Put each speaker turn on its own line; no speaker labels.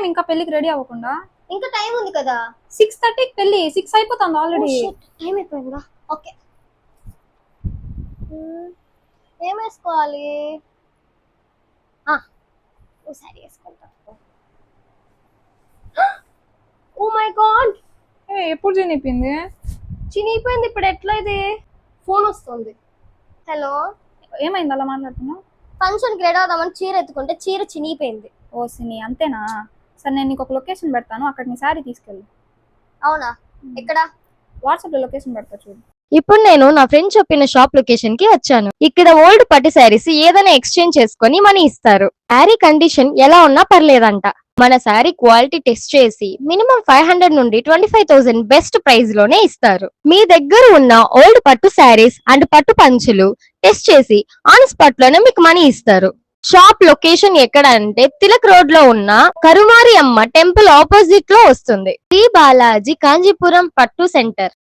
Time ఇంకా పెళ్లికి ready అవ్వకుండా?
ఇంకా టైం ఉంది కదా.
6:30కి పెళ్లి, 6 అయిపోతుంది ఆల్రెడీ.
టైం అయిపోయిందా? ఓకే, ఏం వేసుకోవాలి? సారీ వేసుకుంటా. ఓ మై గాడ్,
ఎప్పుడు చినిపోయింది?
చినిగిపోయింది. ఇప్పుడు ఎట్లా? ఇది ఫోన్ వస్తుంది. హలో,
ఏమైంది అలా మాట్లాడుతున్నావు?
ఫంక్షన్ కి రెడీ అవుదామని చీర ఎత్తుకుంటే చీర చినిగిపోయింది.
ఓ సిని, అంతేనా? సరే, నేను నీకు ఒక లొకేషన్ పెడతాను, అక్కడ నీ సారీ తీసుకెళ్ళి.
అవునా? ఎక్కడ?
వాట్సాప్ లో లొకేషన్ పెడతా చూడు.
ఇప్పుడు నేను నా ఫ్రెండ్ చెప్పిన షాప్ లొకేషన్ కి వచ్చాను. ఇక్కడ ఓల్డ్ పట్టు శారీస్ ఏదైనా ఎక్స్చేంజ్ చేసుకుని మనీ ఇస్తారు. శారీ కండిషన్ ఎలా ఉన్నా పర్లేదంట. మన శారీ క్వాలిటీ టెస్ట్ చేసి మినిమం 500 నుండి 25,000 బెస్ట్ ప్రైస్ లోనే ఇస్తారు. మీ దగ్గర ఉన్న ఓల్డ్ పట్టు శారీస్ అండ్ పట్టు పంచులు టెస్ట్ చేసి ఆన్ స్పాట్ లోనే మీకు మనీ ఇస్తారు. షాప్ లొకేషన్ ఎక్కడ అంటే తిలక్ రోడ్ లో ఉన్న కరుమారి అమ్మ టెంపుల్ ఆపోజిట్ లో వస్తుంది. శ్రీ బాలాజీ కాంజీపురం పట్టు సెంటర్.